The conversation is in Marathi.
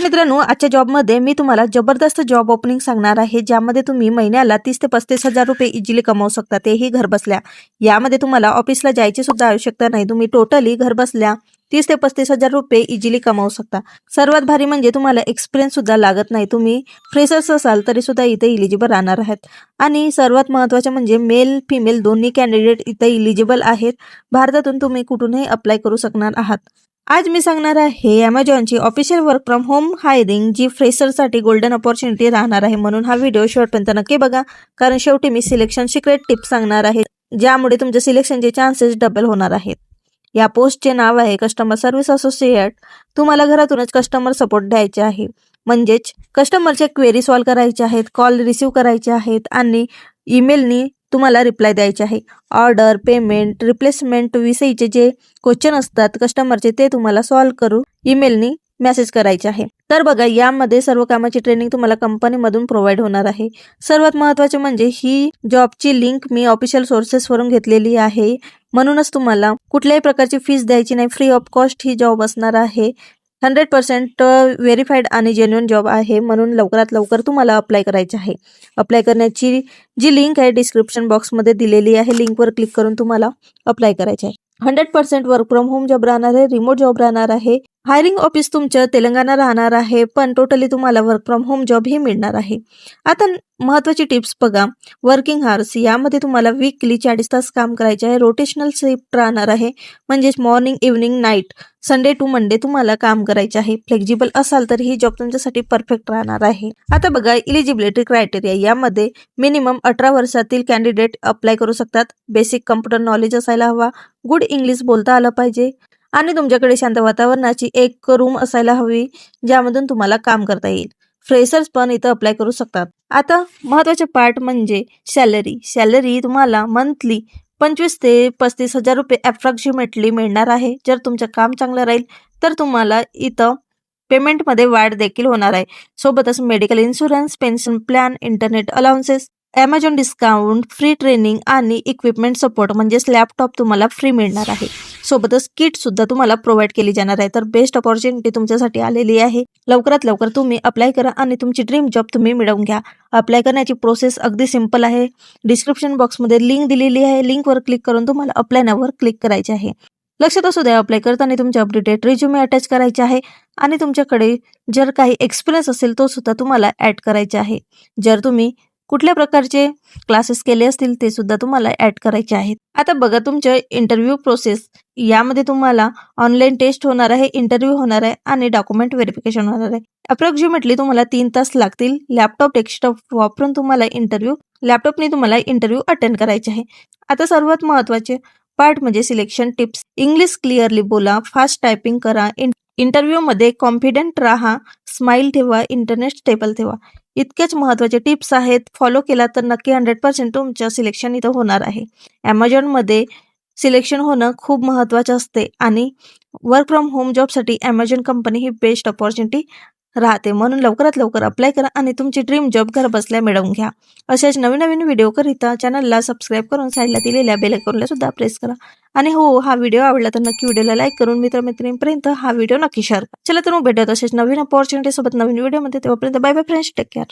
मित्रांनो, आजच्या जॉबमध्ये मी तुम्हाला जबरदस्त जॉब ओपनिंग सांगणार आहे, ज्यामध्ये तुम्ही महिन्याला 30 ते 35 हजार रुपये इझिली कमावू शकता, तेही घर बसल्या. यामध्ये तुम्हाला ऑफिसला जायची सुद्धा आवश्यकता नाही. तुम्ही टोटली घर बसल्या 30 ते 35 हजार रुपये इझिली कमावू शकता. सर्वात भारी म्हणजे तुम्हाला एक्सपिरियन्स सुद्धा लागत नाही. तुम्ही फ्रेशर्स असाल तरी सुद्धा इथे इलिजिबल राहणार आहात. आणि सर्वात महत्त्वाचे म्हणजे मेल फिमेल दोन्ही कॅन्डिडेट इथे इलिजिबल आहेत. भारतातून तुम्ही कुठूनही अप्लाय करू शकणार आहात. आज मी सांगणार आहे ॲमेझॉनची official work from home hiring, जी फ्रेशरसाठी गोल्डन अपॉर्च्युनिटी राहणार आहे. म्हणून हा व्हिडिओ शेवटपर्यंत नक्की बघा, कारण शेवटी मी सिलेक्शन सिक्रेट टिप्स सांगणार आहे, ज्यामुळे तुमच्या सिलेक्शनचे चान्सेस डबल होणार आहेत. या पोस्टचे नाव आहे कस्टमर सर्व्हिस असोसिएट. तुम्हाला घरातूनच कस्टमर सपोर्ट द्यायचे आहे, म्हणजेच कस्टमरचे क्वेरी सॉल्व्ह करायचे आहेत, कॉल रिसीव्ह करायचे आहेत आणि ईमेलनी तुम्हाला रिप्लाय द्यायचे आहे. ऑर्डर, पेमेंट, रिप्लेसमेंट विषयीचे जे क्वेश्चन असतात कस्टमरचे, ते तुम्हाला सॉल्व्ह करू ईमेलनी मेसेज करायचे आहे. तर बघा, यामध्ये सर्व कामाची ट्रेनिंग तुम्हाला कंपनीमधून प्रोव्हाइड होणार आहे. सर्वात महत्त्वाचे म्हणजे ही जॉबची लिंक मी ऑफिशियल सोर्सेसवरून घेतलेली आहे, म्हणूनच तुम्हाला कुठल्याही प्रकारची फीस द्यायची नाही. Free of cost he job असणार आहे. 100% व्हेरीफाईड आणि जेन्युइन जॉब आहे, म्हणून लवकरात लवकर तुम्हाला अप्लाय करायचे आहे. अप्लाय करण्याची जी लिंक आहे डिस्क्रिप्शन बॉक्समध्ये दिलेली आहे. लिंकवर क्लिक करून तुम्हाला अप्लाय करायचे आहे. 100% वर्क फ्रॉम होम जॉब राहणार आहे, रिमोट जॉब राहणार आहे. हायरिंग ऑफिस तुमचं तेलंगणा राहणार आहे, पण टोटली तुम्हाला वर्क फ्रॉम होम जॉब ही मिळणार आहे. आता महत्त्वाची टिप्स बघा. वर्किंग हार्स, यामध्ये तुम्हाला वीकली 40 तास काम करायचे आहे. रोटेशनल शिफ्ट राहणार आहे, म्हणजेच morning, evening, night, Sunday to Monday तुम्हाला काम करायचे आहे. फ्लेक्झिबल असाल तर ही जॉब तुमच्यासाठी परफेक्ट राहणार आहे. आता बघा, इलिजिबिलिटी क्रायटेरिया. यामध्ये मिनिमम 18 वर्षातील कॅन्डिडेट अप्लाय करू शकतात. बेसिक कम्प्युटर नॉलेज असायला हवा, गुड इंग्लिश बोलता आलं पाहिजे आणि तुमच्याकडे शांत वातावरणाची एक रूम असायला हवी, ज्यामधून तुम्हाला काम करता येईल. फ्रेशर्स पण इथं अप्लाय करू शकतात. आता महत्त्वाचे पार्ट म्हणजे सॅलरी. सॅलरी तुम्हाला मंथली 25 ते 35 हजार रुपये अप्रॉक्सिमेटली मिळणार आहे. जर तुमचं काम चांगलं राहील तर तुम्हाला इथं पेमेंटमध्ये वाढ देखील होणार आहे. सोबतच medical insurance, pension plan, internet allowances, Amazon discount, free training आणि इक्विपमेंट सपोर्ट म्हणजेच लॅपटॉप तुम्हाला फ्री मिळणार आहे. सोबतच किट सुद्धा तुम्हाला प्रोव्हाइड केली जाणार आहे. तर बेस्ट अपॉर्च्युनिटी तुमच्यासाठी आलेली आहे. लवकरात लवकर तुम्ही अप्लाय करा आणि तुमची ड्रीम जॉब तुम्ही मिळवून घ्या. अप्लाय करण्याची प्रोसेस अगदी सिंपल आहे. डिस्क्रिप्शन बॉक्समध्ये लिंक दिलेली आहे. लिंकवर क्लिक करून तुम्हाला अप्लाय नावर क्लिक करायचे आहे. लक्षात असू द्या, अप्लाय करताना तुमचे अपडेटेड रिझ्युमे अटॅच करायचे आहे आणि तुमच्याकडे जर काही एक्सपिरियन्स असेल तो सुद्धा तुम्हाला ॲड करायचा आहे. जर तुम्ही कुठल्या प्रकारचे क्लासेस केले असतील ते सुद्धा तुम्हाला ॲड करायचे आहेत. आता बघा, तुमच्या इंटरव्ह्यू प्रोसेस. यामध्ये तुम्हाला ऑनलाईन टेस्ट होणार आहे, इंटरव्ह्यू होणार आहे आणि डॉक्युमेंट व्हेरिफिकेशन होणार आहे. अप्रॉक्सिमेटली तुम्हाला 3 तास लागतील. लॅपटॉप, डेस्कटॉप वापरून तुम्हाला लॅपटॉपने तुम्हाला इंटरव्ह्यू अटेंड करायचे आहे. आता सर्वात महत्त्वाचे पार्ट म्हणजे सिलेक्शन टिप्स. इंग्लिश क्लिअरली बोला, फास्ट टायपिंग करा, इंटरव्ह्यूमध्ये कॉन्फिडंट राहा, स्माइल ठेवा, इंटरनेट स्टेबल ठेवा. इतकेच महत्त्वाचे टिप्स आहेत. फॉलो केला तर नक्की 100% तुमचं सिलेक्शन इथं होणार आहे. ॲमेझॉनमध्ये सिलेक्शन होणं खूप महत्त्वाचं असते आणि वर्क फ्रॉम होम जॉबसाठी ॲमेझॉन कंपनी ही बेस्ट अपॉर्च्युनिटी राहते. म्हणून लवकरात लवकर अप्लाय करा आणि तुमची ड्रीम जॉब घर बसल्या मिळवून घ्या. अशाच नवीन नवीन व्हिडिओ करिता चॅनलला सबस्क्राईब करून साईडला दिलेल्या बेल आयकॉनला सुद्धा प्रेस करा. आणि हो, हा व्हिडिओ आवडला तर नक्की व्हिडिओला लाईक करून मित्रमैत्रिणींपर्यंत हा व्हिडिओ नक्की शेअर करा. चला तर मग भेटूया तसेच नवीन अपॉर्च्युनिटी सोबत नवीन व्हिडिओमध्ये. तेव्हापर्यंत bye bye friends, take care.